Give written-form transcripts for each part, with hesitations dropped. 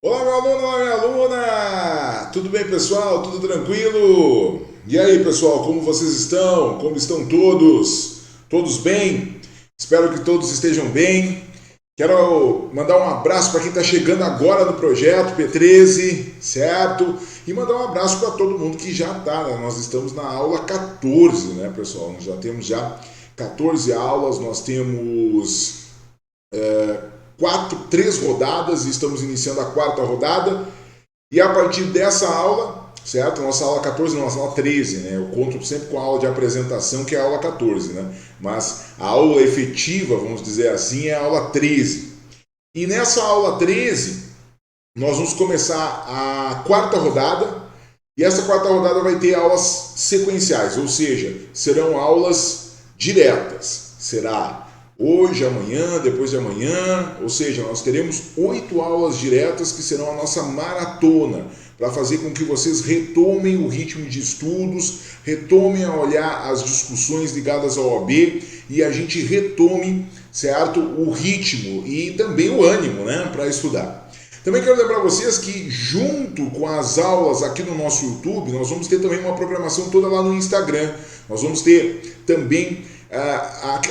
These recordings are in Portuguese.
Olá, meu aluno, olá, minha aluna! Tudo bem, pessoal? Tudo tranquilo? E aí, pessoal, como vocês estão? Como estão todos? Todos bem? Espero que todos estejam bem. Quero mandar um abraço para quem está chegando agora no projeto P13, certo? E mandar um abraço para todo mundo que já está, né? Nós estamos na aula 14, né, pessoal? Nós já temos 14 aulas, nós temos três rodadas e estamos iniciando a quarta rodada. E a partir dessa aula, certo? Nossa aula 14, nossa aula 13, né? Eu conto sempre com a aula de apresentação, que é a aula 14, né? Mas a aula efetiva, vamos dizer assim, é a aula 13. E nessa aula 13, nós vamos começar a quarta rodada. E essa quarta rodada vai ter aulas sequenciais, ou seja, serão aulas diretas. Será hoje, amanhã, depois de amanhã, ou seja, nós teremos 8 aulas diretas que serão a nossa maratona, para fazer com que vocês retomem o ritmo de estudos, retomem a olhar as discussões ligadas ao OAB e a gente retome, certo, o ritmo e também o ânimo, né, para estudar. Também quero lembrar vocês que junto com as aulas aqui no nosso YouTube, nós vamos ter também uma programação toda lá no Instagram. Nós vamos ter também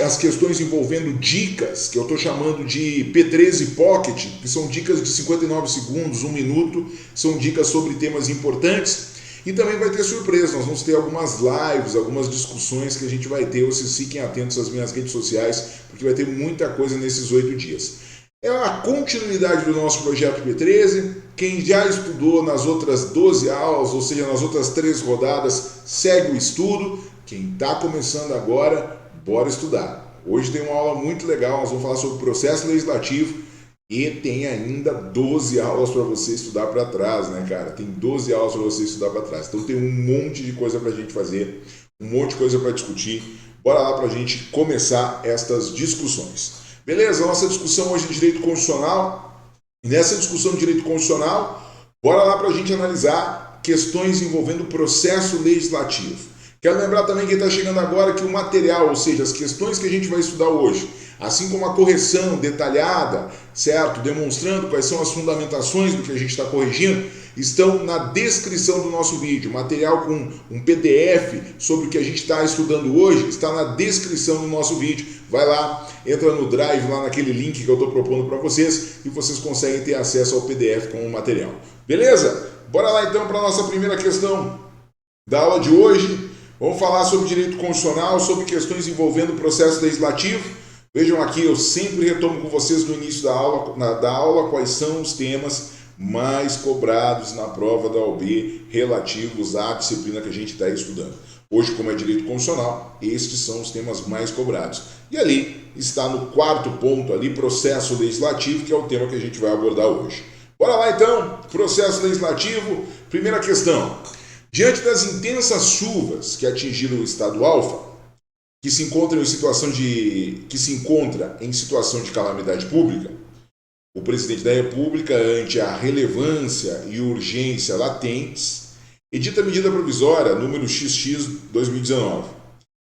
as questões envolvendo dicas, que eu estou chamando de P13 Pocket, que são dicas de 59 segundos, 1 minuto, são dicas sobre temas importantes. E também vai ter surpresa, nós vamos ter algumas lives, algumas discussões que a gente vai ter. Vocês fiquem atentos às minhas redes sociais, porque vai ter muita coisa nesses 8 dias. É a continuidade do nosso projeto P13. Quem já estudou nas outras 12 aulas, ou seja, nas outras 3 rodadas, segue o estudo. Quem está começando agora, bora estudar. Hoje tem uma aula muito legal, nós vamos falar sobre o processo legislativo e tem ainda 12 aulas para você estudar para trás, né, cara? Tem 12 aulas para você estudar para trás. Então tem um monte de coisa para a gente fazer, um monte de coisa para discutir. Bora lá para a gente começar estas discussões. Beleza? Nossa discussão hoje de direito constitucional. E nessa discussão de direito constitucional, bora lá para a gente analisar questões envolvendo o processo legislativo. Quero lembrar também quem está chegando agora que o material, ou seja, as questões que a gente vai estudar hoje, assim como a correção detalhada, certo? Demonstrando quais são as fundamentações do que a gente está corrigindo, estão na descrição do nosso vídeo. Material com um PDF sobre o que a gente está estudando hoje está na descrição do nosso vídeo. Vai lá, entra no Drive, lá naquele link que eu estou propondo para vocês e vocês conseguem ter acesso ao PDF com o material. Beleza? Bora lá então para a nossa primeira questão da aula de hoje. Vamos falar sobre direito constitucional, sobre questões envolvendo o processo legislativo. Vejam aqui, eu sempre retomo com vocês no início da aula quais são os temas mais cobrados na prova da OAB relativos à disciplina que a gente está estudando. Hoje, como é direito constitucional, estes são os temas mais cobrados. E ali está no quarto ponto ali, processo legislativo, que é o tema que a gente vai abordar hoje. Bora lá então, processo legislativo, primeira questão. Diante das intensas chuvas que atingiram o estado Alfa, que se encontra em situação de calamidade pública, o presidente da República, ante a relevância e urgência latentes, edita medida provisória número XX/2019,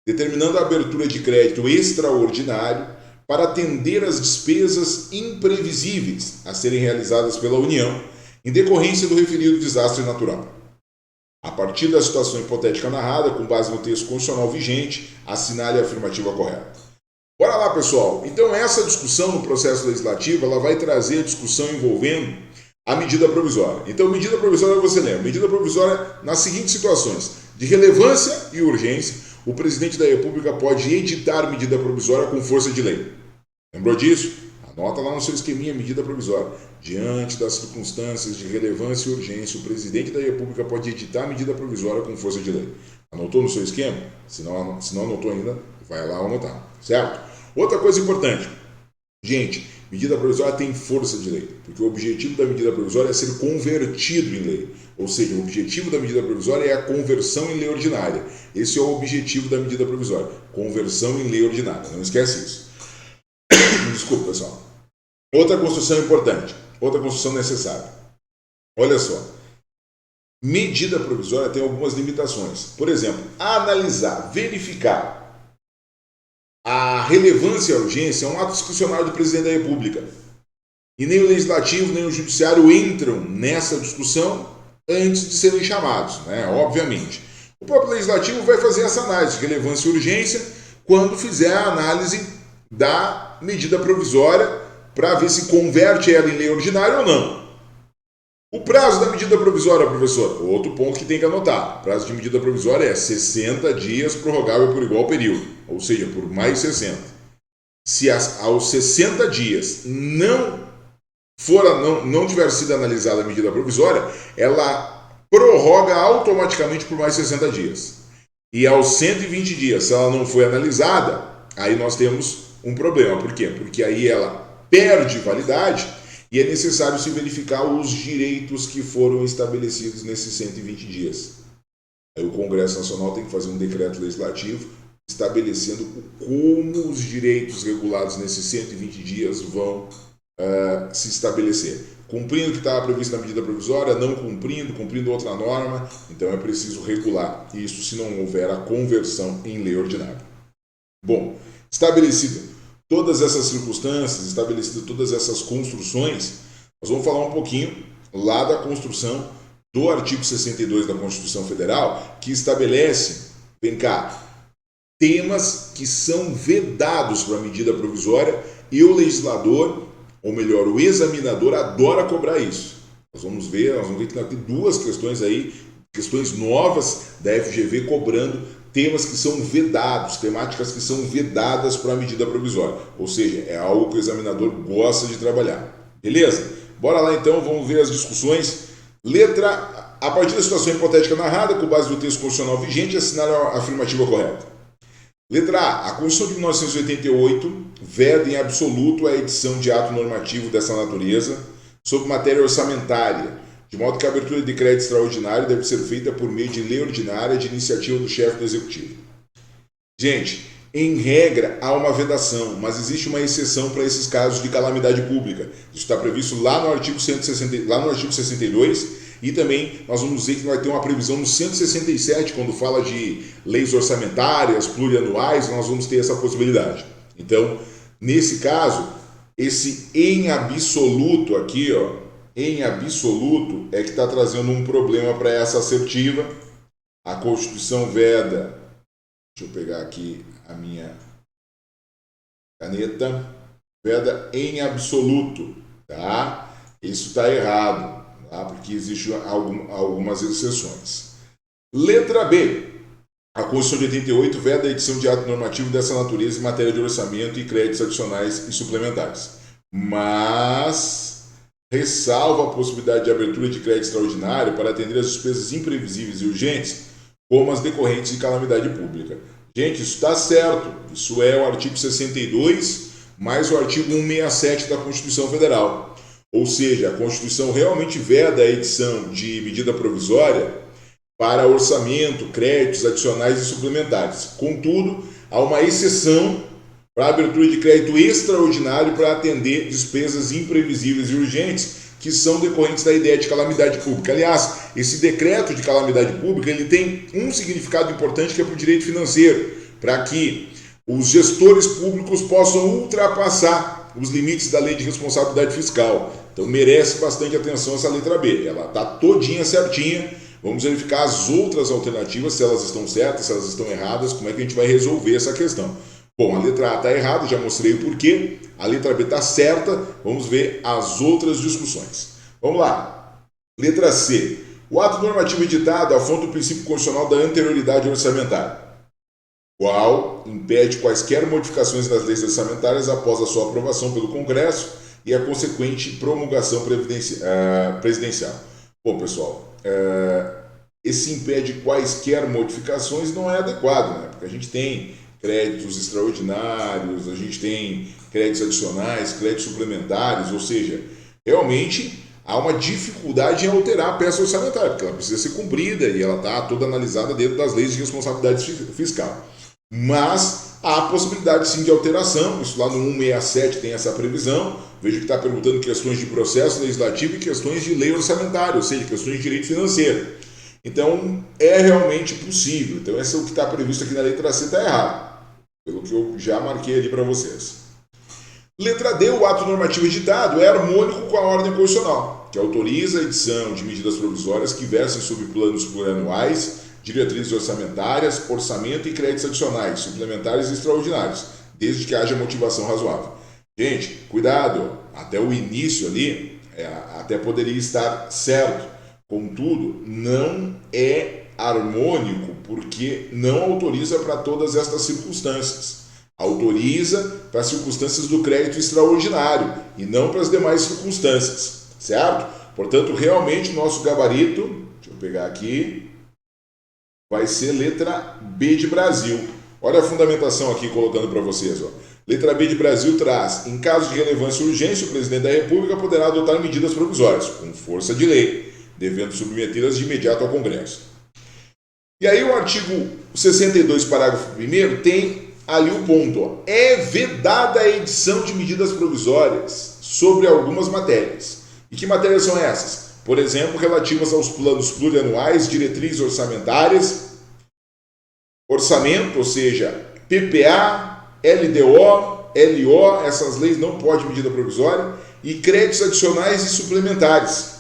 determinando a abertura de crédito extraordinário para atender às despesas imprevisíveis a serem realizadas pela União em decorrência do referido desastre natural. A partir da situação hipotética narrada, com base no texto constitucional vigente, assinale a afirmativa correta. Bora lá, pessoal. Então, essa discussão no processo legislativo, ela vai trazer a discussão envolvendo a medida provisória. Então, medida provisória, você lembra, medida provisória nas seguintes situações: de relevância e urgência, o presidente da República pode editar medida provisória com força de lei. Lembrou disso? Anota lá no seu esqueminha, medida provisória. Diante das circunstâncias de relevância e urgência, o presidente da República pode editar medida provisória com força de lei. Anotou no seu esquema? Se não anotou ainda, vai lá anotar, certo? Outra coisa importante. Gente, medida provisória tem força de lei, porque o objetivo da medida provisória é ser convertido em lei. Ou seja, o objetivo da medida provisória é a conversão em lei ordinária. Esse é o objetivo da medida provisória, conversão em lei ordinária. Não esquece isso. Desculpa, pessoal. Outra construção importante, outra construção necessária. Olha só, medida provisória tem algumas limitações. Por exemplo, analisar, verificar a relevância e a urgência é um ato discricionário do presidente da República. E nem o Legislativo, nem o Judiciário entram nessa discussão antes de serem chamados, né? Obviamente. O próprio Legislativo vai fazer essa análise de relevância e urgência quando fizer a análise da medida provisória para ver se converte ela em lei ordinária ou não. O prazo da medida provisória, professor, outro ponto que tem que anotar. O prazo de medida provisória é 60 dias prorrogável por igual período, ou seja, por mais 60. Se aos 60 dias não tiver sido analisada a medida provisória, ela prorroga automaticamente por mais 60 dias. E aos 120 dias, se ela não foi analisada, aí nós temos um problema. Por quê? Porque aí ela perde validade e é necessário se verificar os direitos que foram estabelecidos nesses 120 dias. Aí o Congresso Nacional tem que fazer um decreto legislativo estabelecendo como os direitos regulados nesses 120 dias vão se estabelecer. Cumprindo o que estava previsto na medida provisória, não cumprindo outra norma, então é preciso regular isso se não houver a conversão em lei ordinária. Bom, estabelecido todas essas circunstâncias, estabelecidas todas essas construções, nós vamos falar um pouquinho lá da construção do artigo 62 da Constituição Federal, que estabelece, vem cá, temas que são vedados para a medida provisória e o legislador, ou melhor, o examinador adora cobrar isso. Nós vamos ver que tem duas questões aí, questões novas da FGV cobrando temas que são vedados, temáticas que são vedadas para a medida provisória. Ou seja, é algo que o examinador gosta de trabalhar. Beleza? Bora lá então, vamos ver as discussões. Letra, a partir da situação hipotética narrada, com base no texto constitucional vigente, assinar a afirmativa correta. Letra A. A Constituição de 1988 veda em absoluto a edição de ato normativo dessa natureza sobre matéria orçamentária, de modo que a abertura de crédito extraordinário deve ser feita por meio de lei ordinária de iniciativa do chefe do Executivo. Gente, em regra há uma vedação, mas existe uma exceção para esses casos de calamidade pública. Isso está previsto lá no artigo 62 e também nós vamos dizer que vai ter uma previsão no 167, quando fala de leis orçamentárias, plurianuais, nós vamos ter essa possibilidade. Então, nesse caso, esse em absoluto aqui, ó, em absoluto, é que está trazendo um problema para essa assertiva. A Constituição veda, deixa eu pegar aqui a minha caneta, veda em absoluto, tá? Isso está errado. Porque existem algumas exceções. Letra B. A Constituição de 88 veda a edição de ato normativo dessa natureza em matéria de orçamento e créditos adicionais e suplementares, mas ressalva a possibilidade de abertura de crédito extraordinário para atender às despesas imprevisíveis e urgentes, como as decorrentes de calamidade pública. Gente, isso está certo. Isso é o artigo 62 mais o artigo 167 da Constituição Federal. Ou seja, a Constituição realmente veda a edição de medida provisória para orçamento, créditos adicionais e suplementares. Contudo, há uma exceção para a abertura de crédito extraordinário para atender despesas imprevisíveis e urgentes que são decorrentes da ideia de calamidade pública. Aliás, esse decreto de calamidade pública ele tem um significado importante que é para o direito financeiro, para que os gestores públicos possam ultrapassar os limites da lei de responsabilidade fiscal. Então merece bastante atenção essa letra B. Ela está todinha certinha. Vamos verificar as outras alternativas, se elas estão certas, se elas estão erradas, como é que a gente vai resolver essa questão. Bom, a letra A está errada, já mostrei o porquê. A letra B está certa. Vamos ver as outras discussões. Vamos lá. Letra C. O ato normativo editado afronta o princípio constitucional da anterioridade orçamentária, qual impede quaisquer modificações das leis orçamentárias após a sua aprovação pelo Congresso e a consequente promulgação presidencial. Bom, pessoal, esse impede quaisquer modificações não é adequado, né? Porque a gente tem créditos extraordinários, a gente tem créditos adicionais, créditos suplementares, ou seja, realmente há uma dificuldade em alterar a peça orçamentária, porque ela precisa ser cumprida e ela está toda analisada dentro das leis de responsabilidade fiscal. Mas há a possibilidade sim de alteração, isso lá no 167 tem essa previsão. Vejo que está perguntando questões de processo legislativo e questões de lei orçamentária, ou seja, questões de direito financeiro. Então é realmente possível. Então esse é o que está previsto aqui na letra C, está errado, pelo que eu já marquei ali para vocês. Letra D, o ato normativo editado é harmônico com a ordem constitucional, que autoriza a edição de medidas provisórias que versem sobre planos plurianuais, diretrizes orçamentárias, orçamento e créditos adicionais, suplementares e extraordinários, desde que haja motivação razoável. Gente, cuidado, até o início ali, até poderia estar certo, contudo, não é harmônico porque não autoriza para todas estas circunstâncias. Autoriza para as circunstâncias do crédito extraordinário e não para as demais circunstâncias, certo? Portanto, realmente o nosso gabarito, deixa eu pegar aqui, vai ser letra B de Brasil. Olha a fundamentação aqui colocando para vocês. Ó. Letra B de Brasil traz, em caso de relevância e urgência, o presidente da República poderá adotar medidas provisórias, com força de lei, devendo submetê-las de imediato ao Congresso. E aí o artigo 62, parágrafo 1º, tem ali o ponto. Ó. É vedada a edição de medidas provisórias sobre algumas matérias. E que matérias são essas? Por exemplo, relativas aos planos plurianuais, diretrizes orçamentárias, orçamento, ou seja, PPA, LDO, LO, essas leis não podem medida provisória, e créditos adicionais e suplementares,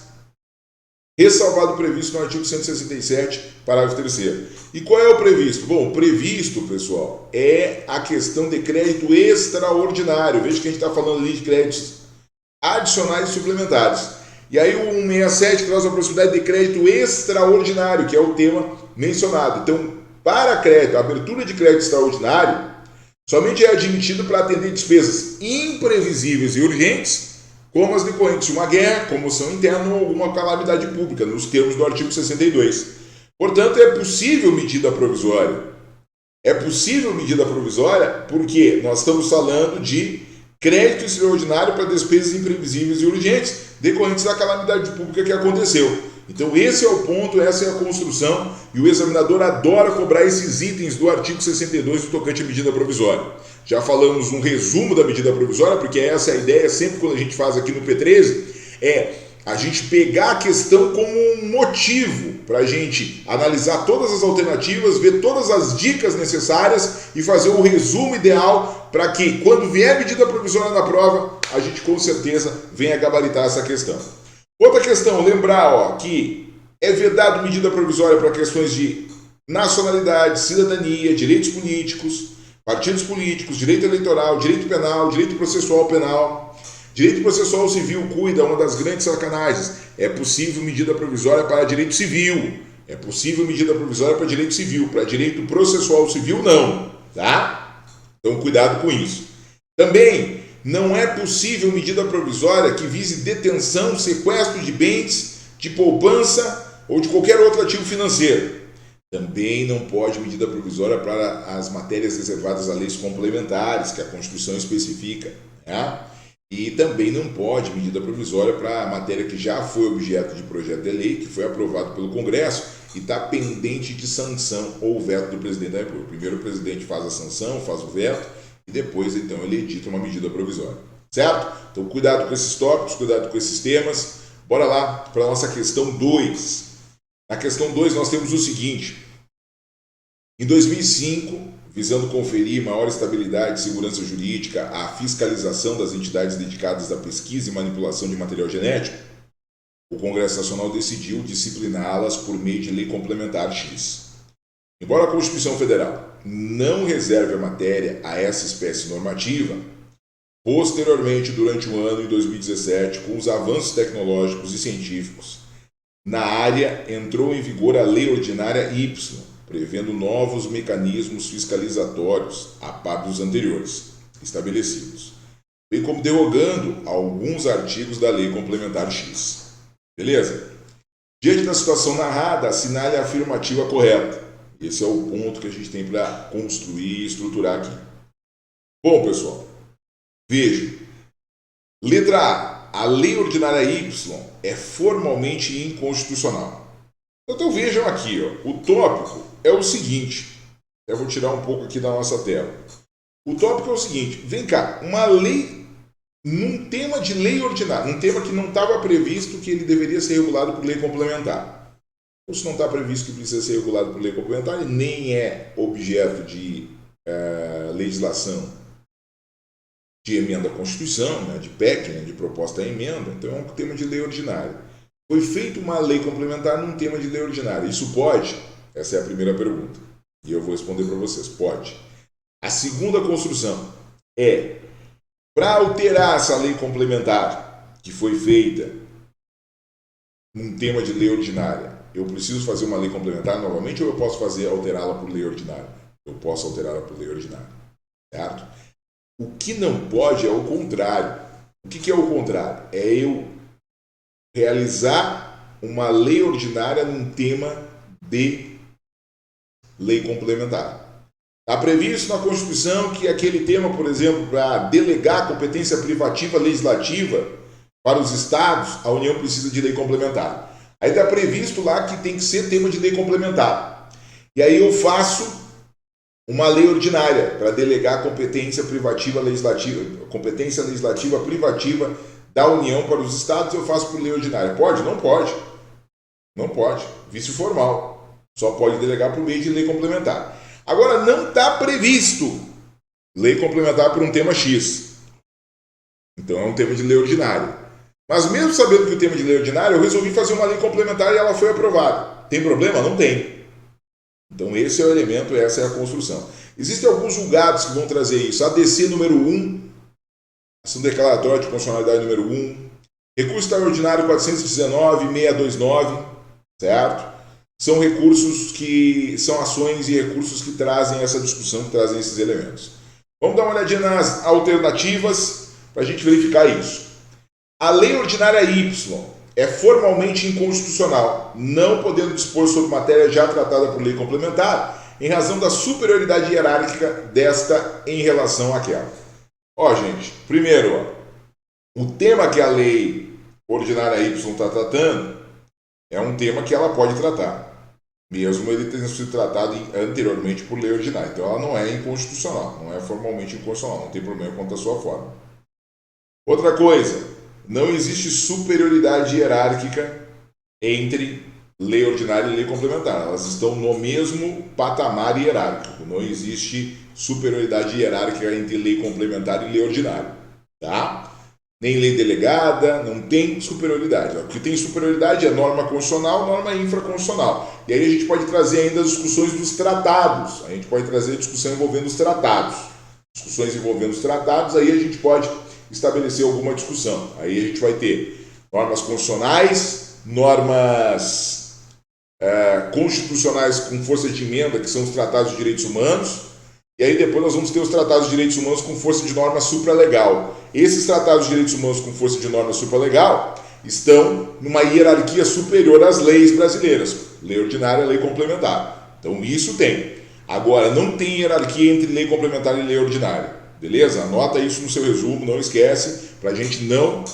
ressalvado o previsto no artigo 167, parágrafo 3º. E qual é o previsto? Bom, o previsto, pessoal, é a questão de crédito extraordinário. Veja que a gente está falando ali de créditos adicionais e suplementares. E aí o 167 traz a possibilidade de crédito extraordinário, que é o tema mencionado. Então, para crédito, a abertura de crédito extraordinário somente é admitido para atender despesas imprevisíveis e urgentes, como as decorrentes de uma guerra, comoção interna ou alguma calamidade pública, nos termos do artigo 62. Portanto, é possível medida provisória. É possível medida provisória porque nós estamos falando de crédito extraordinário para despesas imprevisíveis e urgentes, decorrentes da calamidade pública que aconteceu. Então esse é o ponto, essa é a construção, e o examinador adora cobrar esses itens do artigo 62 do tocante à medida provisória. Já falamos um resumo da medida provisória, porque essa é a ideia sempre quando a gente faz aqui no P13, é a gente pegar a questão como um motivo para a gente analisar todas as alternativas, ver todas as dicas necessárias e fazer um resumo ideal para que, quando vier a medida provisória na prova, a gente com certeza venha gabaritar essa questão. Outra questão, lembrar que é vedado medida provisória para questões de nacionalidade, cidadania, direitos políticos, partidos políticos, direito eleitoral, direito penal, direito processual penal. Direito processual civil cuida, uma das grandes sacanagens. É possível medida provisória para direito civil. É possível medida provisória para direito civil. Para direito processual civil, não. Tá? Então, cuidado com isso. Também não é possível medida provisória que vise detenção, sequestro de bens, de poupança ou de qualquer outro ativo financeiro. Também não pode medida provisória para as matérias reservadas a leis complementares, que a Constituição especifica. Tá? E também não pode medida provisória para a matéria que já foi objeto de projeto de lei, que foi aprovado pelo Congresso e está pendente de sanção ou veto do presidente da República. Primeiro o presidente faz a sanção, faz o veto e depois então ele edita uma medida provisória. Certo? Então cuidado com esses tópicos, cuidado com esses temas. Bora lá para a nossa questão 2. Na questão 2 nós temos o seguinte. Em 2005, visando conferir maior estabilidade e segurança jurídica à fiscalização das entidades dedicadas à pesquisa e manipulação de material genético, o Congresso Nacional decidiu discipliná-las por meio de Lei Complementar X. Embora a Constituição Federal não reserve a matéria a essa espécie normativa, posteriormente, durante o ano de 2017, com os avanços tecnológicos e científicos, na área entrou em vigor a Lei Ordinária Y, prevendo novos mecanismos fiscalizatórios a par dos anteriores estabelecidos, bem como derrogando alguns artigos da Lei Complementar X. Beleza? Diante da situação narrada, assinale a afirmativa correta. Esse é o ponto que a gente tem para construir e estruturar aqui. Bom, pessoal, veja. Letra A. A Lei Ordinária Y é formalmente inconstitucional. Então vejam aqui, ó, o tópico é o seguinte, eu vou tirar um pouco aqui da nossa tela. O tópico é o seguinte, vem cá, uma lei, num tema de lei ordinária, num tema que não estava previsto que ele deveria ser regulado por lei complementar. Ou se não está previsto que precisa ser regulado por lei complementar, ele nem é objeto de legislação de emenda à Constituição, né, de PEC, né, de proposta à emenda, então é um tema de lei ordinária. Foi feita uma lei complementar num tema de lei ordinária. Isso pode? Essa é a primeira pergunta. E eu vou responder para vocês. Pode. A segunda construção é, para alterar essa lei complementar que foi feita num tema de lei ordinária, eu preciso fazer uma lei complementar novamente ou eu posso alterá-la por lei ordinária? Eu posso alterá-la por lei ordinária. Certo? O que não pode é o contrário. O que é o contrário? É eu realizar uma lei ordinária num tema de lei complementar. Está previsto na Constituição que aquele tema, por exemplo, para delegar competência privativa legislativa para os estados, a União precisa de lei complementar. Aí está previsto lá que tem que ser tema de lei complementar. E aí eu faço uma lei ordinária para delegar competência legislativa privativa da União para os estados, eu faço por lei ordinária. Pode? Não pode. Não pode. Vício formal. Só pode delegar por meio de lei complementar. Agora, não está previsto lei complementar por um tema X. Então é um tema de lei ordinária. Mas mesmo sabendo que o tema de lei ordinária, eu resolvi fazer uma lei complementar e ela foi aprovada. Tem problema? Não tem. Então esse é o elemento, essa é a construção. Existem alguns julgados que vão trazer isso. ADC número 1, ação declaratória de constitucionalidade número 1, recurso extraordinário 419-629, certo? São recursos que são ações e recursos que trazem essa discussão, que trazem esses elementos. Vamos dar uma olhadinha nas alternativas para a gente verificar isso. A lei ordinária Y é formalmente inconstitucional, não podendo dispor sobre matéria já tratada por lei complementar, em razão da superioridade hierárquica desta em relação àquela. Ó, gente, primeiro, o tema que a lei ordinária Y está tratando é um tema que ela pode tratar, mesmo ele tendo sido tratado anteriormente por lei ordinária. Então ela não é inconstitucional, não é formalmente inconstitucional, não tem problema quanto à sua forma. Outra coisa, não existe superioridade hierárquica entre lei ordinária e lei complementar. Elas estão no mesmo patamar hierárquico. Não existe superioridade hierárquica entre lei complementar e lei ordinária. Tá? Nem lei delegada, não tem superioridade. O que tem superioridade é norma constitucional, norma infraconstitucional. E aí a gente pode trazer ainda as discussões dos tratados. A gente pode trazer discussão envolvendo os tratados. Discussões envolvendo os tratados, aí a gente pode estabelecer alguma discussão. Aí a gente vai ter normas constitucionais, normas constitucionais com força de emenda, que são os tratados de direitos humanos, e aí depois nós vamos ter os tratados de direitos humanos com força de norma supralegal. Esses tratados de direitos humanos com força de norma supralegal estão numa hierarquia superior às leis brasileiras, lei ordinária e lei complementar. Então isso tem. Agora, não tem hierarquia entre lei complementar e lei ordinária. Beleza? Anota isso no seu resumo, não esquece, para a gente não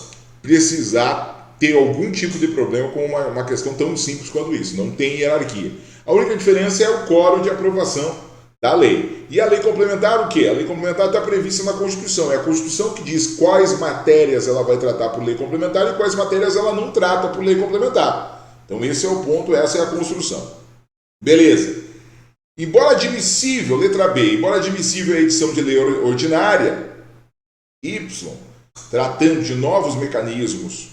precisar ter algum tipo de problema com uma questão tão simples quanto isso. Não tem hierarquia. A única diferença é o quórum de aprovação da lei. E a lei complementar o quê? A lei complementar está prevista na Constituição. É a Constituição que diz quais matérias ela vai tratar por lei complementar e quais matérias ela não trata por lei complementar. Então esse é o ponto, essa é a construção. Beleza. Embora admissível, letra B, embora admissível a edição de lei ordinária, Y, tratando de novos mecanismos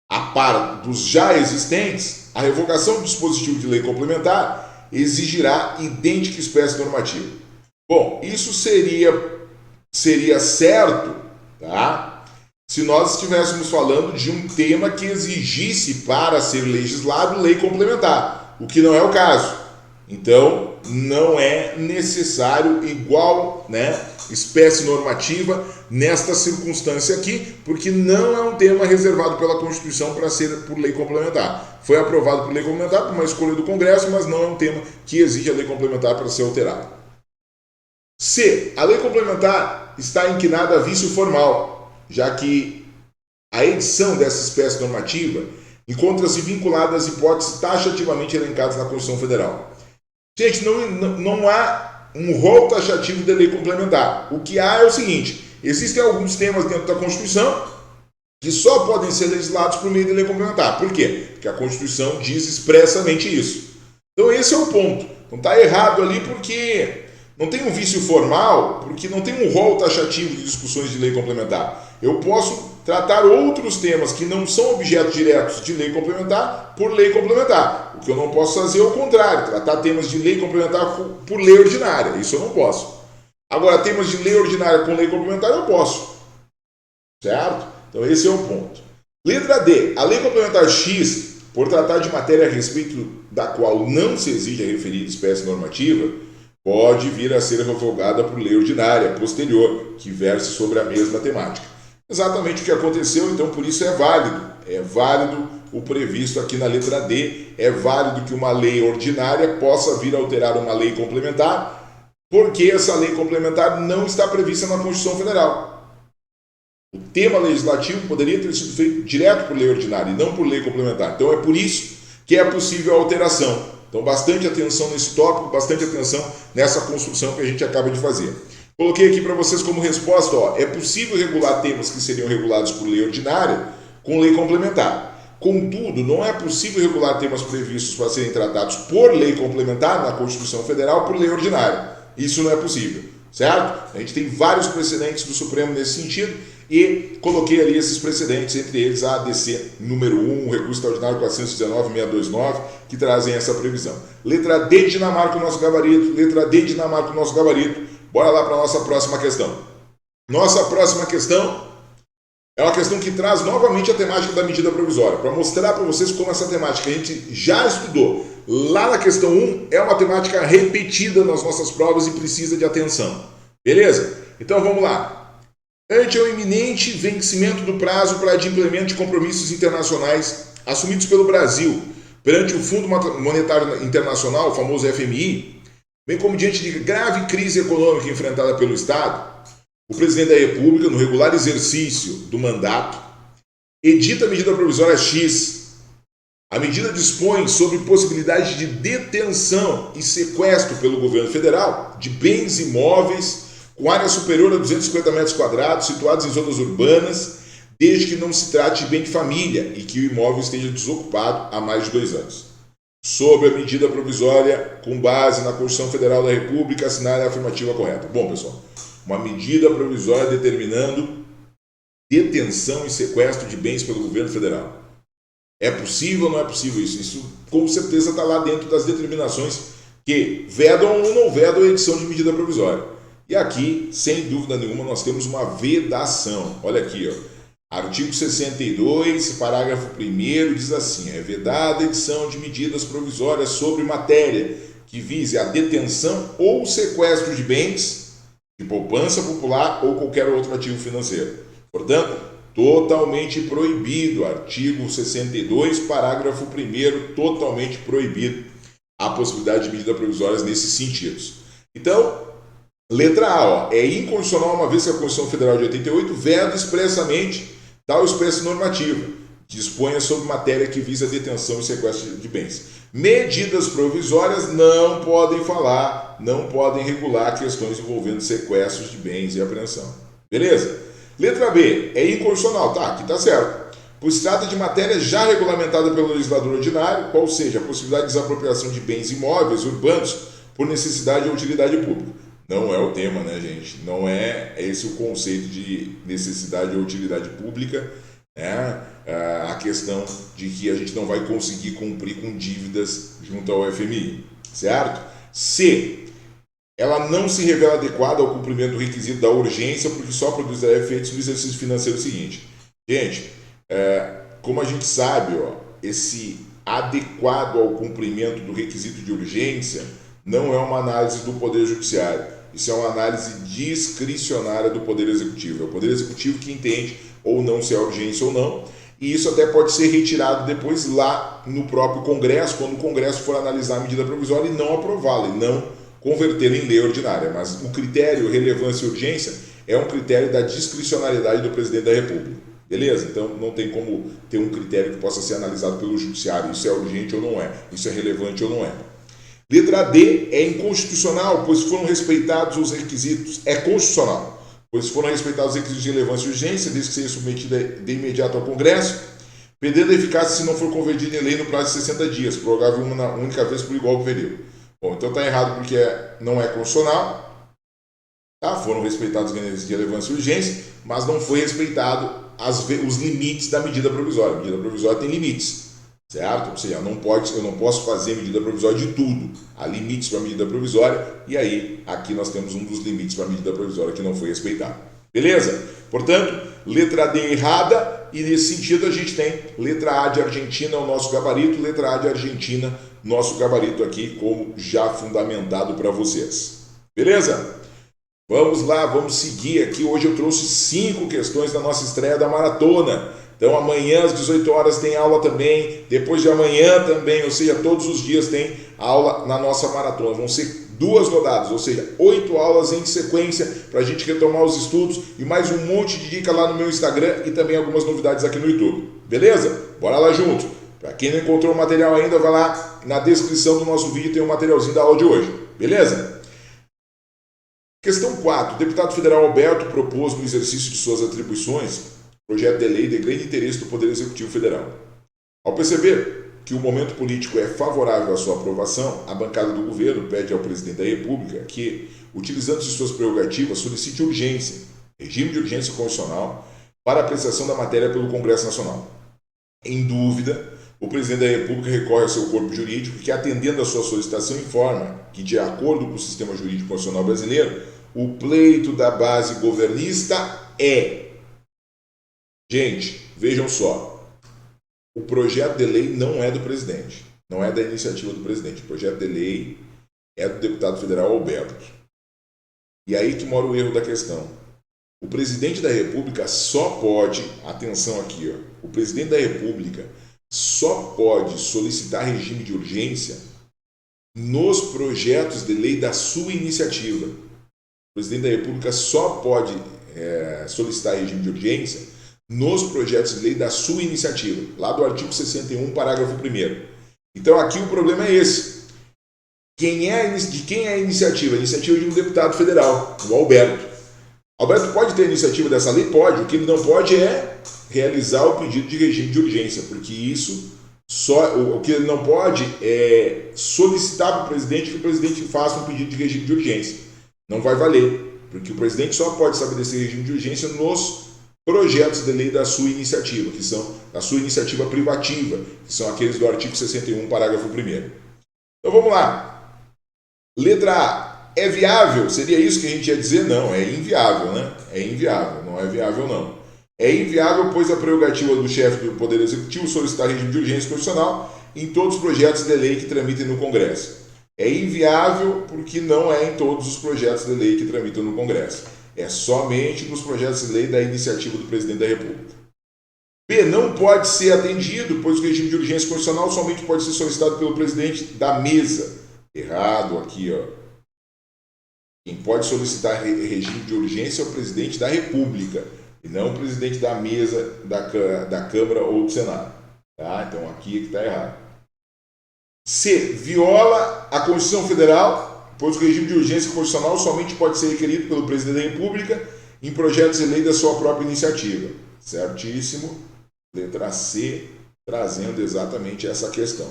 a par dos já existentes, a revogação do dispositivo de lei complementar exigirá idêntica espécie normativa. Bom, isso seria certo, tá? Se nós estivéssemos falando de um tema que exigisse para ser legislado lei complementar, o que não é o caso. Então, não é necessário igual, espécie normativa nesta circunstância aqui, porque não é um tema reservado pela Constituição para ser por lei complementar. Foi aprovado por lei complementar por uma escolha do Congresso, mas não é um tema que exige a lei complementar para ser alterado. C. A lei complementar está inquinada a vício formal, já que a edição dessa espécie normativa encontra-se vinculada às hipóteses taxativamente elencadas na Constituição Federal. Gente, não há um rol taxativo de lei complementar. O que há é o seguinte: existem alguns temas dentro da Constituição que só podem ser legislados por meio de lei complementar. Por quê? Porque a Constituição diz expressamente isso. Então esse é o ponto. Não está errado ali porque Não tem um vício formal, porque não tem um rol taxativo de discussões de lei complementar. Eu posso tratar outros temas que não são objetos diretos de lei complementar por lei complementar. O que eu não posso fazer é o contrário, tratar temas de lei complementar por lei ordinária. Isso eu não posso. Agora, temas de lei ordinária com lei complementar eu posso. Certo? Então esse é o ponto. Letra D. A lei complementar X, por tratar de matéria a respeito da qual não se exige a referida espécie normativa, pode vir a ser revogada por lei ordinária posterior, que verse sobre a mesma temática. Exatamente o que aconteceu, então por isso é válido. É válido o previsto aqui na letra D, é válido que uma lei ordinária possa vir a alterar uma lei complementar, porque essa lei complementar não está prevista na Constituição Federal. O tema legislativo poderia ter sido feito direto por lei ordinária e não por lei complementar. Então é por isso que é possível a alteração. Então bastante atenção nesse tópico, bastante atenção nessa construção que a gente acaba de fazer. Coloquei aqui para vocês como resposta, é possível regular temas que seriam regulados por lei ordinária com lei complementar. Contudo, não é possível regular temas previstos para serem tratados por lei complementar na Constituição Federal por lei ordinária. Isso não é possível, certo? A gente tem vários precedentes do Supremo nesse sentido e coloquei ali esses precedentes, entre eles a ADC número 1, o recurso extraordinário 419.629, que trazem essa previsão. Letra D de Dinamarca, o nosso gabarito. Letra D de Dinamarca, o nosso gabarito. Bora lá para a nossa próxima questão. Nossa próxima questão é uma questão que traz novamente a temática da medida provisória, para mostrar para vocês como essa temática que a gente já estudou lá na questão 1 é uma temática repetida nas nossas provas e precisa de atenção. Beleza? Então vamos lá. Ante o iminente vencimento do prazo para adimplemento de compromissos internacionais assumidos pelo Brasil perante o Fundo Monetário Internacional, o famoso FMI, bem como diante de grave crise econômica enfrentada pelo Estado, o presidente da República, no regular exercício do mandato, edita a medida provisória X. A medida dispõe sobre possibilidade de detenção e sequestro pelo governo federal de bens imóveis com área superior a 250 metros quadrados, situados em zonas urbanas, desde que não se trate de bem de família e que o imóvel esteja desocupado há mais de 2 anos. Sobre a medida provisória, com base na Constituição Federal da República, assinar a afirmativa correta. Bom, pessoal, uma medida provisória determinando detenção e sequestro de bens pelo governo federal. É possível ou não é possível isso? Isso com certeza está lá dentro das determinações que vedam ou não vedam a edição de medida provisória. E aqui, sem dúvida nenhuma, nós temos uma vedação. Olha aqui, artigo 62, parágrafo 1º, diz assim: é vedada a edição de medidas provisórias sobre matéria que vise a detenção ou sequestro de bens de poupança popular ou qualquer outro ativo financeiro. Portanto, totalmente proibido. Artigo 62, parágrafo 1º, totalmente proibido a possibilidade de medidas provisórias nesses sentidos. Então, letra A, é inconstitucional uma vez que a Constituição Federal de 88 veda expressamente tal espécie normativa, que disponha sobre matéria que visa a detenção e sequestro de bens. Medidas provisórias não podem falar, não podem regular questões envolvendo sequestros de bens e apreensão. Beleza? Letra B, é inconstitucional. Tá, aqui tá certo. Pois se trata de matéria já regulamentada pelo legislador ordinário, qual seja a possibilidade de desapropriação de bens imóveis urbanos por necessidade ou utilidade pública. Não é o tema, né, gente? Não é esse o conceito de necessidade ou utilidade pública, né? A questão de que a gente não vai conseguir cumprir com dívidas junto ao FMI, certo? C. Ela não se revela adequada ao cumprimento do requisito da urgência, porque só produzirá efeitos no exercício financeiro seguinte. Gente, como a gente sabe, esse adequado ao cumprimento do requisito de urgência não é uma análise do Poder Judiciário. Isso é uma análise discricionária do Poder Executivo. É o Poder Executivo que entende ou não se é urgência ou não. E isso até pode ser retirado depois lá no próprio Congresso, quando o Congresso for analisar a medida provisória e não aprová-la, e não convertê-la em lei ordinária. Mas o critério relevância e urgência é um critério da discricionariedade do Presidente da República. Beleza? Então não tem como ter um critério que possa ser analisado pelo Judiciário. Isso é urgente ou não é? Isso é relevante ou não é? Letra D, é inconstitucional, pois foram respeitados os requisitos. É constitucional, pois foram respeitados os requisitos de relevância e urgência, desde que seja submetida de imediato ao Congresso, perdendo a eficácia se não for convertida em lei no prazo de 60 dias, prorrogável uma única vez por igual período. Bom, então está errado porque não é constitucional, tá? Foram respeitados os gabinetes de relevância e urgência, mas não foi respeitado os limites da medida provisória. A medida provisória tem limites, certo? Ou seja, eu não posso fazer medida provisória de tudo. Há limites para a medida provisória e aí aqui nós temos um dos limites para a medida provisória que não foi respeitado. Beleza? Portanto, letra D errada e nesse sentido a gente tem letra A de Argentina, o nosso gabarito, letra A de Argentina, nosso gabarito aqui como já fundamentado para vocês. Beleza? Vamos lá, vamos seguir aqui. Hoje eu trouxe 5 questões da nossa estreia da maratona. Então amanhã às 18 horas tem aula também, depois de amanhã também, ou seja, todos os dias tem aula na nossa maratona. Vão ser 2 rodadas, ou seja, 8 aulas em sequência para a gente retomar os estudos e mais um monte de dica lá no meu Instagram e também algumas novidades aqui no YouTube. Beleza? Bora lá junto. Para quem não encontrou o material ainda, vai lá na descrição do nosso vídeo, tem um materialzinho da aula de hoje. Beleza? Questão 4. O deputado federal Alberto propôs no exercício de suas atribuições projeto de lei de grande interesse do Poder Executivo Federal. Ao perceber que o momento político é favorável à sua aprovação, a bancada do governo pede ao presidente da República que, utilizando de suas prerrogativas, solicite urgência, regime de urgência constitucional, para apreciação da matéria pelo Congresso Nacional. Em dúvida, o presidente da República recorre ao seu corpo jurídico que, atendendo à sua solicitação, informa que, de acordo com o sistema jurídico constitucional brasileiro, o pleito da base governista é... Gente, vejam só, o projeto de lei não é do presidente, não é da iniciativa do presidente, o projeto de lei é do deputado federal Alberto. E aí que mora o erro da questão. O presidente da República só pode, atenção aqui, ó, o presidente da República só pode solicitar regime de urgência nos projetos de lei da sua iniciativa. O presidente da República só pode solicitar regime de urgência nos projetos de lei da sua iniciativa, lá do artigo 61, parágrafo 1º. Então aqui o problema é esse. De quem é a iniciativa? A iniciativa de um deputado federal, o Alberto. Alberto pode ter a iniciativa dessa lei? Pode. O que ele não pode é realizar o pedido de regime de urgência, porque o que ele não pode é solicitar para o presidente que o presidente faça um pedido de regime de urgência. Não vai valer, porque o presidente só pode estabelecer regime de urgência nos projetos de lei da sua iniciativa, que são a sua iniciativa privativa, que são aqueles do artigo 61, parágrafo 1º. Então vamos lá. Letra A. É viável? Seria isso que a gente ia dizer? Não, é inviável, né? É inviável, não é viável não. É inviável, pois a prerrogativa do chefe do Poder Executivo solicitar regime de urgência constitucional em todos os projetos de lei que tramitem no Congresso. É inviável porque não é em todos os projetos de lei que tramitam no Congresso. É somente nos projetos de lei da iniciativa do presidente da República. B. Não pode ser atendido, pois o regime de urgência constitucional somente pode ser solicitado pelo presidente da mesa. Errado aqui, ó. Quem pode solicitar regime de urgência é o presidente da República, e não o presidente da mesa da Câmara ou do Senado. Tá? Então aqui é que está errado. C. Viola a Constituição Federal, pois o regime de urgência constitucional somente pode ser requerido pelo presidente da República em projetos de lei da sua própria iniciativa. Certíssimo. Letra C, trazendo exatamente essa questão.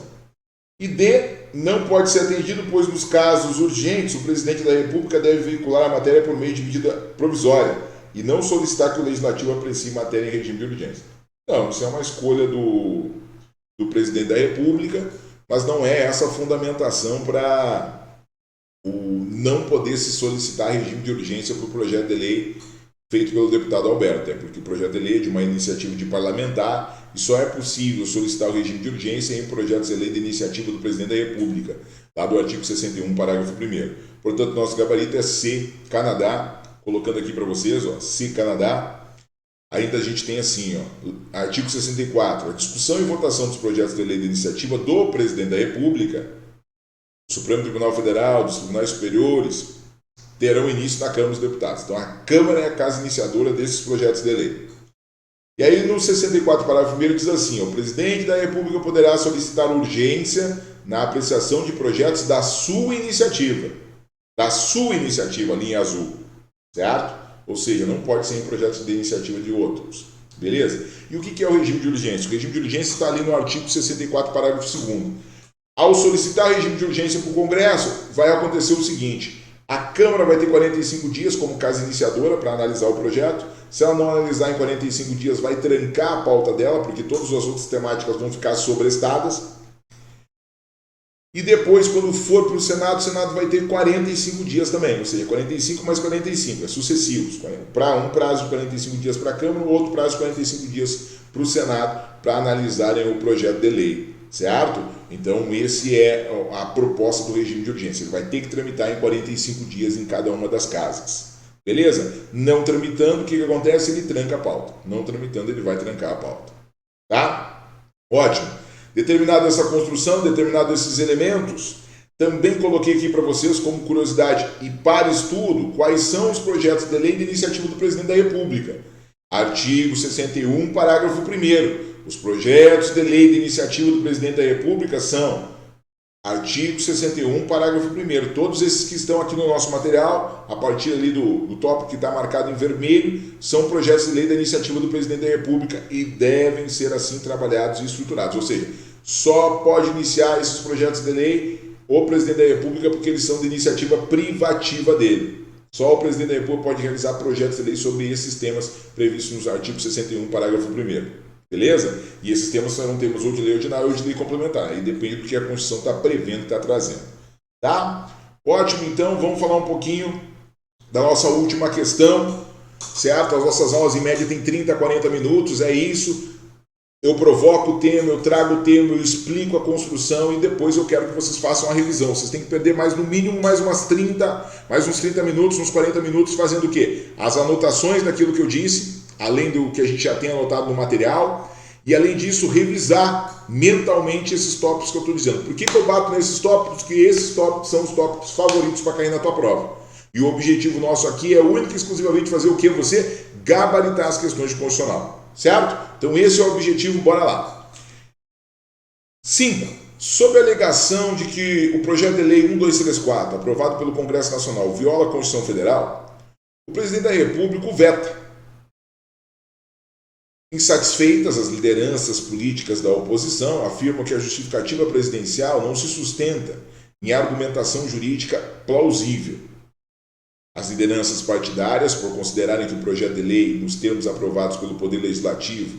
E D, não pode ser atendido, pois nos casos urgentes, o presidente da República deve veicular a matéria por meio de medida provisória e não solicitar que o Legislativo aprecie matéria em regime de urgência. Não, isso é uma escolha do presidente da República, mas não é essa a fundamentação para não poder se solicitar regime de urgência para o projeto de lei feito pelo deputado Alberto, porque o projeto de lei é de uma iniciativa de parlamentar e só é possível solicitar o regime de urgência em projetos de lei de iniciativa do presidente da República, lá do artigo 61, parágrafo 1º. Portanto, nosso gabarito é C, Canadá, colocando aqui para vocês, ó, C, Canadá. Ainda a gente tem assim, ó, artigo 64, a discussão e votação dos projetos de lei de iniciativa do presidente da República, do Supremo Tribunal Federal, dos tribunais superiores, terão início na Câmara dos Deputados. Então a Câmara é a casa iniciadora desses projetos de lei. E aí no 64, parágrafo 1º, diz assim, o presidente da República poderá solicitar urgência na apreciação de projetos da sua iniciativa, linha azul, certo? Ou seja, não pode ser em projetos de iniciativa de outros, beleza? E o que é o regime de urgência? O regime de urgência está ali no artigo 64, parágrafo 2º. Ao solicitar regime de urgência para o Congresso, vai acontecer o seguinte: a Câmara vai ter 45 dias como casa iniciadora para analisar o projeto. Se ela não analisar em 45 dias, vai trancar a pauta dela, porque todas as outras temáticas vão ficar sobrestadas. E depois, quando for para o Senado vai ter 45 dias também, ou seja, 45 mais 45, sucessivos. Para um prazo de 45 dias para a Câmara, outro prazo de 45 dias para o Senado, para analisarem o projeto de lei, certo? Então, esse é a proposta do regime de urgência. Ele vai ter que tramitar em 45 dias em cada uma das casas. Beleza? Não tramitando, o que acontece? Ele tranca a pauta. Não tramitando, ele vai trancar a pauta. Tá? Ótimo. Determinada essa construção, determinados esses elementos, também coloquei aqui para vocês como curiosidade e para estudo quais são os projetos de lei de iniciativa do Presidente da República. Artigo 61, parágrafo 1º. Os projetos de lei de iniciativa do Presidente da República são artigo 61, parágrafo 1º. Todos esses que estão aqui no nosso material, a partir ali do tópico que está marcado em vermelho, são projetos de lei da iniciativa do Presidente da República e devem ser assim trabalhados e estruturados. Ou seja, só pode iniciar esses projetos de lei o Presidente da República porque eles são de iniciativa privativa dele. Só o Presidente da República pode realizar projetos de lei sobre esses temas previstos nos artigos 61, parágrafo 1º. Beleza? E esses temas serão temas ou de lei ordinária ou de lei complementar. Aí depende do que a Constituição está prevendo e está trazendo. Tá? Ótimo, então vamos falar um pouquinho da nossa última questão. Certo? As nossas aulas em média têm 30 a 40 minutos, é isso. Eu provoco o tema, eu trago o tema, eu explico a construção e depois eu quero que vocês façam a revisão. Vocês têm que perder no mínimo mais uns 30 minutos, uns 40 minutos fazendo o quê? As anotações daquilo que eu disse, além do que a gente já tem anotado no material, e além disso, revisar mentalmente esses tópicos que eu estou dizendo. Por que eu bato nesses tópicos? Porque esses tópicos são os tópicos favoritos para cair na tua prova. E o objetivo nosso aqui é único e exclusivamente fazer o que? Você gabaritar as questões de constitucional. Certo? Então esse é o objetivo, bora lá. 5. Sob a alegação de que o projeto de lei 1234, aprovado pelo Congresso Nacional, viola a Constituição Federal, o Presidente da República o veta. Insatisfeitas, as lideranças políticas da oposição afirmam que a justificativa presidencial não se sustenta em argumentação jurídica plausível. As lideranças partidárias, por considerarem que o projeto de lei, nos termos aprovados pelo Poder Legislativo,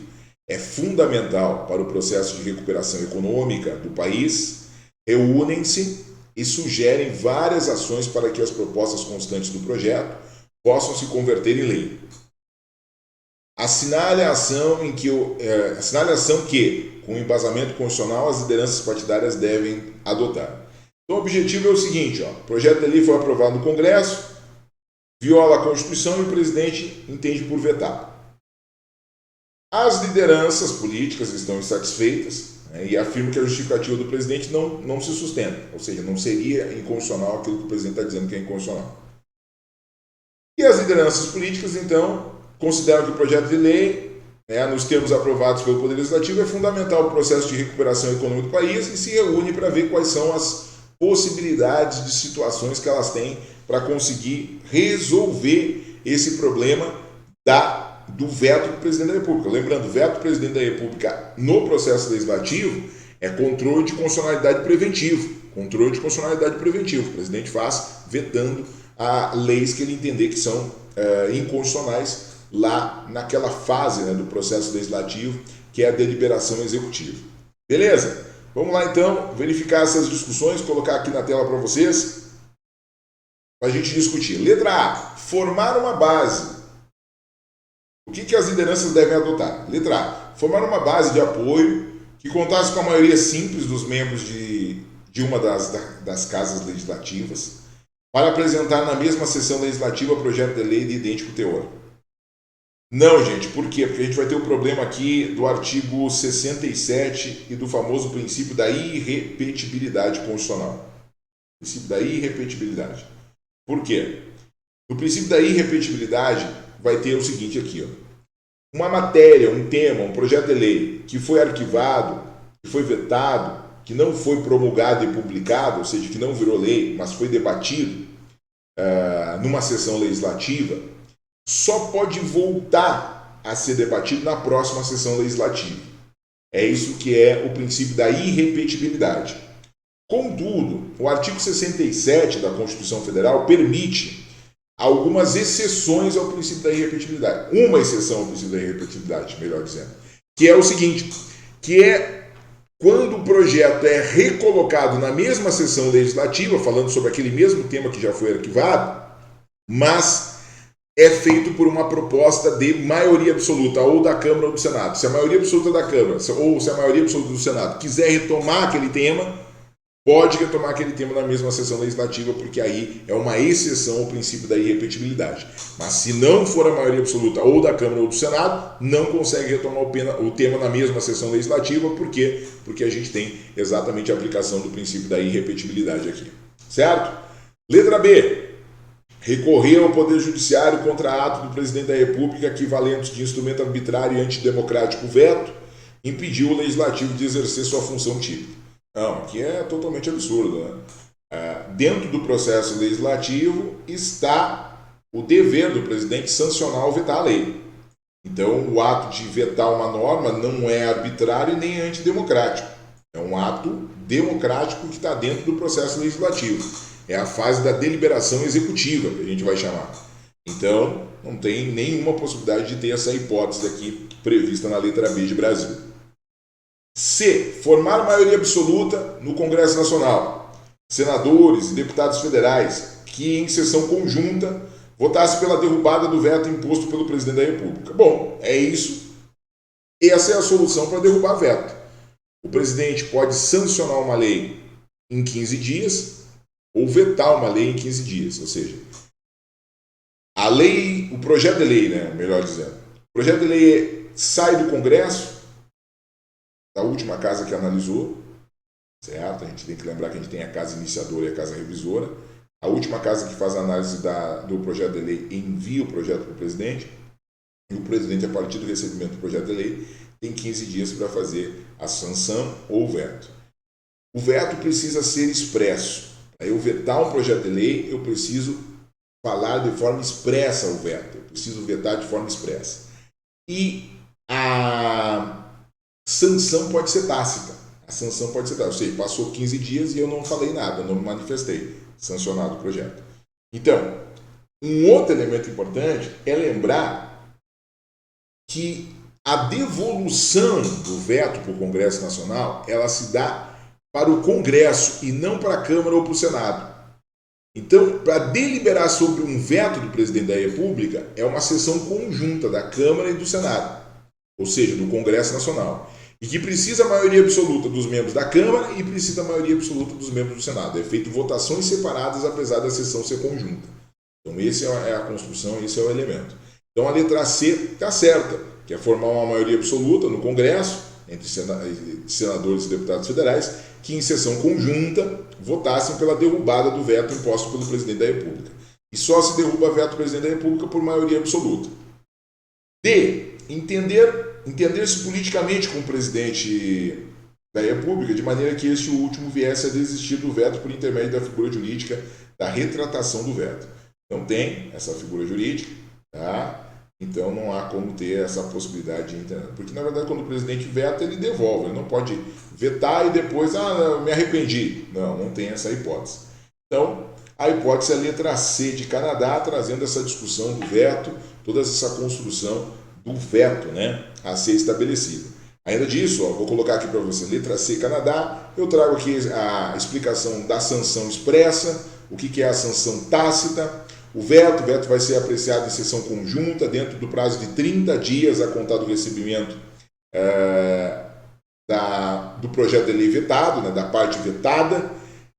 é fundamental para o processo de recuperação econômica do país, reúnem-se e sugerem várias ações para que as propostas constantes do projeto possam se converter em lei. Assinale a ação que, com embasamento constitucional, as lideranças partidárias devem adotar. Então, o objetivo é o seguinte: o projeto de lei foi aprovado no Congresso, viola a Constituição e o presidente entende por vetar. As lideranças políticas estão insatisfeitas, e afirmam que a justificativa do presidente não se sustenta, ou seja, não seria inconstitucional aquilo que o presidente está dizendo que é inconstitucional. E as lideranças políticas, então, consideram que o projeto de lei, nos termos aprovados pelo Poder Legislativo, é fundamental para o processo de recuperação econômica do país e se reúne para ver quais são as possibilidades de situações que elas têm para conseguir resolver esse problema do veto do Presidente da República. Lembrando, o veto do Presidente da República no processo legislativo é controle de constitucionalidade preventivo. Controle de constitucionalidade preventivo. O presidente faz vetando leis que ele entender que são inconstitucionais lá naquela fase do processo legislativo, que é a deliberação executiva. Beleza? Vamos lá então, verificar essas discussões, colocar aqui na tela para vocês, para a gente discutir. Letra A, formar uma base. O que as lideranças devem adotar? Letra A, formar uma base de apoio que contasse com a maioria simples dos membros de uma das casas legislativas, para apresentar na mesma sessão legislativa projeto de lei de idêntico teor. Não, gente, por quê? Porque a gente vai ter o problema aqui do artigo 67 e do famoso princípio da irrepetibilidade constitucional. Princípio da irrepetibilidade. Por quê? No princípio da irrepetibilidade vai ter o seguinte aqui, uma matéria, um tema, um projeto de lei que foi arquivado, que foi vetado, que não foi promulgado e publicado, ou seja, que não virou lei, mas foi debatido numa sessão legislativa, só pode voltar a ser debatido na próxima sessão legislativa. É isso que é o princípio da irrepetibilidade. Contudo, o artigo 67 da Constituição Federal permite algumas exceções ao princípio da irrepetibilidade. Uma exceção ao princípio da irrepetibilidade, melhor dizendo, que é o seguinte, que é quando o projeto é recolocado na mesma sessão legislativa, falando sobre aquele mesmo tema que já foi arquivado, mas é feito por uma proposta de maioria absoluta, ou da Câmara ou do Senado. Se a maioria absoluta da Câmara, ou se a maioria absoluta do Senado quiser retomar aquele tema, pode retomar aquele tema na mesma sessão legislativa, porque aí é uma exceção ao princípio da irrepetibilidade. Mas se não for a maioria absoluta ou da Câmara ou do Senado, não consegue retomar o tema na mesma sessão legislativa. Por quê? Porque a gente tem exatamente a aplicação do princípio da irrepetibilidade aqui. Certo? Letra B. Recorrer ao Poder Judiciário contra ato do Presidente da República que, valendo de instrumento arbitrário e antidemocrático veto, impediu o Legislativo de exercer sua função típica. Não, aqui é totalmente absurdo, né? Dentro do processo legislativo está o dever do presidente sancionar ou vetar a lei. Então, o ato de vetar uma norma não é arbitrário nem antidemocrático. É um ato democrático que está dentro do processo legislativo. É a fase da deliberação executiva, que a gente vai chamar. Então, não tem nenhuma possibilidade de ter essa hipótese aqui prevista na letra B de Brasil. C. Formar maioria absoluta no Congresso Nacional. Senadores e deputados federais que, em sessão conjunta, votassem pela derrubada do veto imposto pelo Presidente da República. Bom, é isso. Essa é a solução para derrubar veto. O presidente pode sancionar uma lei em 15 dias ou vetar uma lei em 15 dias. Ou seja, a lei, o projeto de lei, né, melhor dizendo, o projeto de lei sai do Congresso, da última casa que analisou, certo? A gente tem que lembrar que a gente tem a casa iniciadora e a casa revisora. A última casa que faz a análise do projeto de lei envia o projeto para o presidente, e o presidente, a partir do recebimento do projeto de lei, tem 15 dias para fazer a sanção ou o veto. O veto precisa ser expresso. Para eu vetar um projeto de lei, eu preciso falar de forma expressa o veto. Eu preciso vetar de forma expressa. E a sanção pode ser tácita. A sanção pode ser tácita. Ou seja, passou 15 dias e eu não falei nada, eu não me manifestei. Sancionado o projeto. Então, um outro elemento importante é lembrar que a devolução do veto para o Congresso Nacional, ela se dá para o Congresso e não para a Câmara ou para o Senado. Então, para deliberar sobre um veto do Presidente da República, é uma sessão conjunta da Câmara e do Senado, ou seja, do Congresso Nacional, e que precisa a maioria absoluta dos membros da Câmara e precisa a maioria absoluta dos membros do Senado. É feito votações separadas, apesar da sessão ser conjunta. Então, essa é a construção, esse é o elemento. Então, a letra C está certa, que é formar uma maioria absoluta no Congresso, entre senadores e deputados federais, que em sessão conjunta votassem pela derrubada do veto imposto pelo Presidente da República. E só se derruba veto do Presidente da República por maioria absoluta. D. Entender-se politicamente com o Presidente da República, de maneira que este último viesse a desistir do veto por intermédio da figura jurídica da retratação do veto. Não tem essa figura jurídica, tá? Então não há como ter essa possibilidade de entender. Porque na verdade quando o presidente veta, ele devolve. Ele não pode vetar e depois, não, me arrependi. Não tem essa hipótese. Então, a hipótese é a letra C de Canadá, trazendo essa discussão do veto, toda essa construção do veto, né, a ser estabelecida. Ainda disso, vou colocar aqui para você, letra C, Canadá, eu trago aqui a explicação da sanção expressa, o que é a sanção tácita. O veto vai ser apreciado em sessão conjunta, dentro do prazo de 30 dias a contar do recebimento do projeto de lei vetado, né, da parte vetada,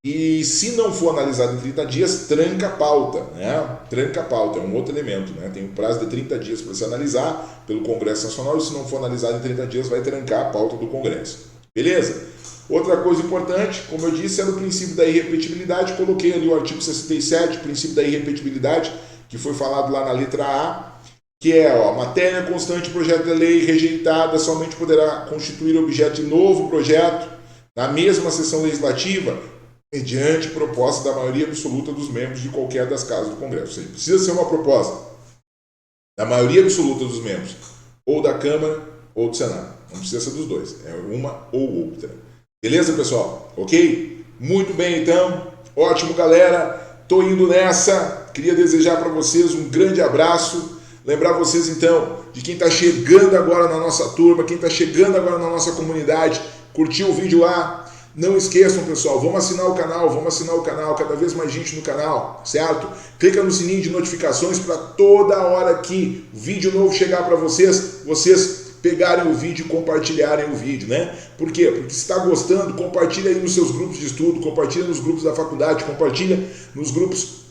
e se não for analisado em 30 dias, tranca a pauta. Né? Tranca a pauta, é um outro elemento. Né? Tem um prazo de 30 dias para se analisar pelo Congresso Nacional, e se não for analisado em 30 dias, vai trancar a pauta do Congresso. Beleza? Outra coisa importante, como eu disse, é no princípio da irrepetibilidade. Coloquei ali o artigo 67, princípio da irrepetibilidade, que foi falado lá na letra A, que é a matéria constante projeto de lei rejeitada somente poderá constituir objeto de novo projeto na mesma sessão legislativa, mediante proposta da maioria absoluta dos membros de qualquer das casas do Congresso. Ou seja, precisa ser uma proposta da maioria absoluta dos membros, ou da Câmara ou do Senado. Não precisa ser dos dois, é uma ou outra. Beleza, pessoal? Ok? Muito bem, então. Ótimo, galera. Tô indo nessa. Queria desejar para vocês um grande abraço. Lembrar vocês, então, de quem está chegando agora na nossa turma, quem está chegando agora na nossa comunidade, curtiu o vídeo lá. Não esqueçam, pessoal, vamos assinar o canal, cada vez mais gente no canal, certo? Clica no sininho de notificações para toda hora que vídeo novo chegar para vocês pegarem o vídeo e compartilharem o vídeo, né? Por quê? Porque se está gostando, compartilha aí nos seus grupos de estudo, compartilha nos grupos da faculdade, compartilha nos grupos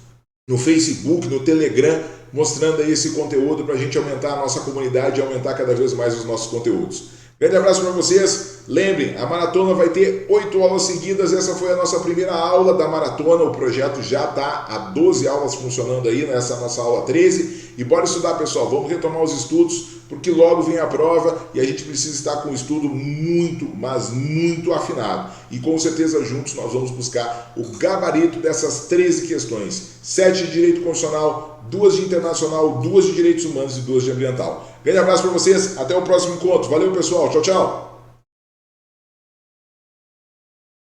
no Facebook, no Telegram, mostrando aí esse conteúdo para a gente aumentar a nossa comunidade e aumentar cada vez mais os nossos conteúdos. Grande abraço para vocês. Lembrem, a maratona vai ter 8 aulas seguidas. Essa foi a nossa primeira aula da maratona. O projeto já está há 12 aulas funcionando aí, nessa nossa aula 13. E bora estudar, pessoal. Vamos retomar os estudos, porque logo vem a prova e a gente precisa estar com o estudo muito, mas muito afinado. E com certeza juntos nós vamos buscar o gabarito dessas 13 questões. 7 de direito constitucional, 2 de internacional, 2 de direitos humanos e 2 de ambiental. Grande abraço para vocês, até o próximo encontro. Valeu, pessoal. Tchau, tchau.